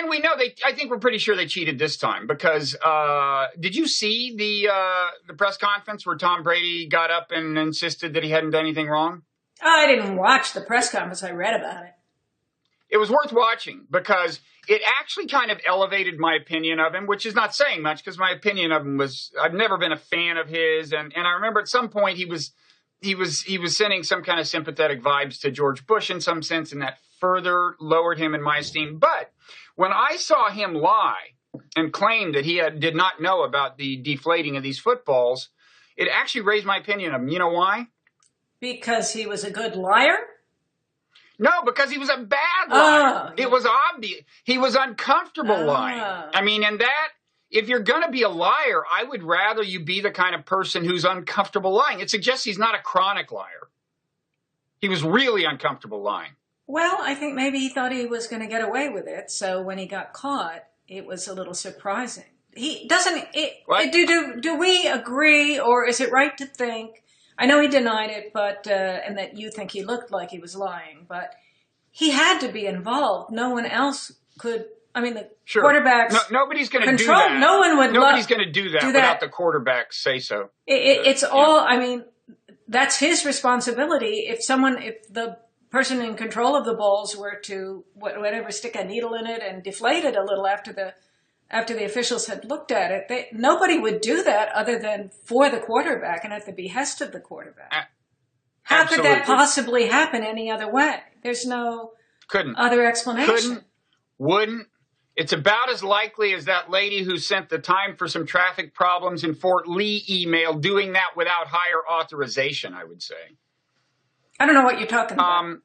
and we know I think we're pretty sure they cheated this time because did you see the press conference where Tom Brady got up and insisted that he hadn't done anything wrong? Oh, I didn't watch the press conference. I read about it. It was worth watching because it actually kind of elevated my opinion of him, which is not saying much because my opinion of him I've never been a fan of his. And I remember at some point he was sending some kind of sympathetic vibes to George Bush in some sense, and that further lowered him in my esteem. But when I saw him lie and claim that he did not know about the deflating of these footballs, it actually raised my opinion of him. You know why? Because he was a good liar? No, because he was a bad liar. It was obvious. He was uncomfortable lying. I mean, and that, if you're going to be a liar, I would rather you be the kind of person who's uncomfortable lying. It suggests he's not a chronic liar. He was really uncomfortable lying. Well, I think maybe he thought he was going to get away with it. So when he got caught, it was a little surprising. He doesn't, do we agree, or is it right to think, I know he denied it, but, and that you think he looked like he was lying, but he had to be involved. No one else could. I mean, the quarterbacks. Nobody's going to do that. No one would. Nobody's going to do that without the quarterbacks say so. It's all. I mean, that's his responsibility. If the person in control of the balls were to whatever stick a needle in it and deflate it a little after the officials had looked at it, nobody would do that other than for the quarterback and at the behest of the quarterback. How could that possibly happen any other way? There's no other explanation. Wouldn't. It's about as likely as that lady who sent the time for some traffic problems in Fort Lee email doing that without higher authorization, I would say. I don't know what you're talking about.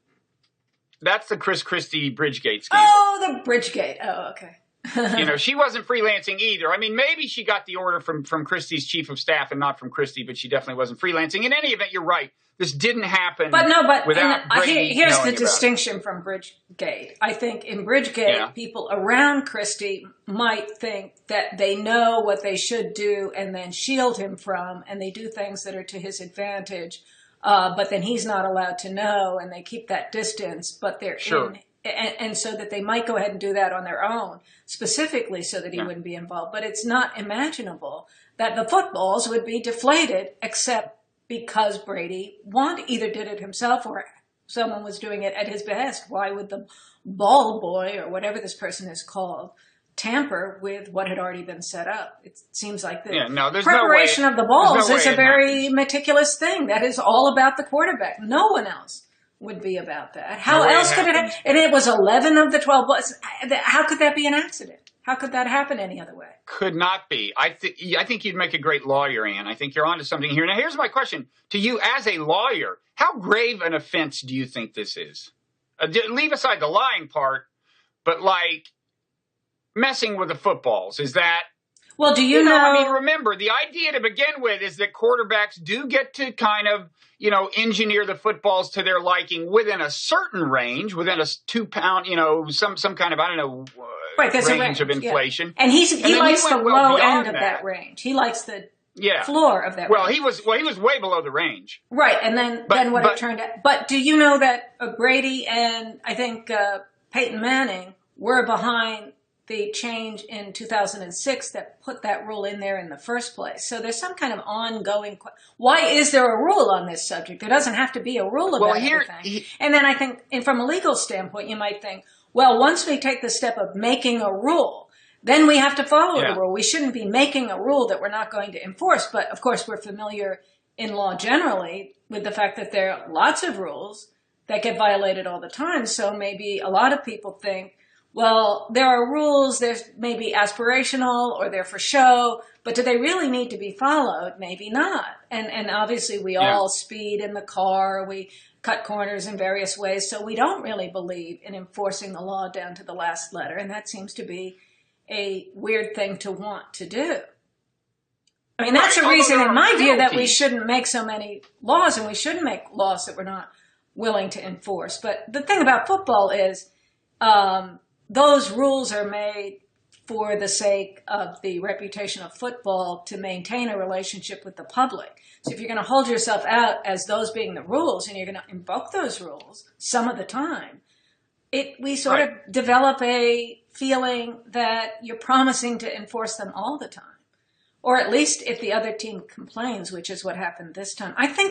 That's the Chris Christie Bridgegate scandal. Oh, the Bridgegate. Oh, okay. She wasn't freelancing either. I mean, maybe she got the order from Christie's chief of staff and not from Christie, but she definitely wasn't freelancing. In any event, you're right. This didn't happen. Here's the distinction from Bridgegate. I think in Bridgegate, people around Christie might think that they know what they should do and then shield him from, and they do things that are to his advantage. But then he's not allowed to know, and they keep that distance. But they're in. And so that they might go ahead and do that on their own, specifically so that he wouldn't be involved. But it's not imaginable that the footballs would be deflated except because Brady either did it himself or someone was doing it at his behest. Why would the ball boy, or whatever this person is called, tamper with what had already been set up? It seems like the preparation of the balls is a very meticulous thing. That is all about the quarterback. No one else would be about that. How else could it happen? And it was 11 of the 12 balls. How could that be an accident? How could that happen any other way? Could not be. I think you'd make a great lawyer, Ann. I think you're onto something here. Now, here's my question to you as a lawyer. How grave an offense do you think this is? Leave aside the lying part, but like messing with the footballs. Is that... Well, do you know? I mean, remember, the idea to begin with is that quarterbacks do get to kind of, engineer the footballs to their liking within a certain range, within a 2 pound, some kind of, I don't know, range of inflation. Yeah. And he likes the low end of that range. He likes the floor of that range. He was way below the range. Right. And then what it turned out. But do you know that Brady and I think Peyton Manning were behind the change in 2006 that put that rule in there in the first place? So there's some kind of ongoing. Why is there a rule on this subject? There doesn't have to be a rule about everything. And then I think, and from a legal standpoint, you might think, well, once we take the step of making a rule, then we have to follow the rule. We shouldn't be making a rule that we're not going to enforce. But of course, we're familiar in law generally with the fact that there are lots of rules that get violated all the time. So maybe a lot of people think, well, there are rules, there's maybe aspirational or they're for show, but do they really need to be followed? Maybe not. And obviously we all speed in the car, we cut corners in various ways, so we don't really believe in enforcing the law down to the last letter, and that seems to be a weird thing to want to do. I mean, that's a reason, in my view, that we shouldn't make so many laws, and we shouldn't make laws that we're not willing to enforce. But the thing about football is, those rules are made for the sake of the reputation of football to maintain a relationship with the public. So if you're going to hold yourself out as those being the rules and you're going to invoke those rules some of the time, we sort of develop a feeling that you're promising to enforce them all the time. Or at least if the other team complains, which is what happened this time. I think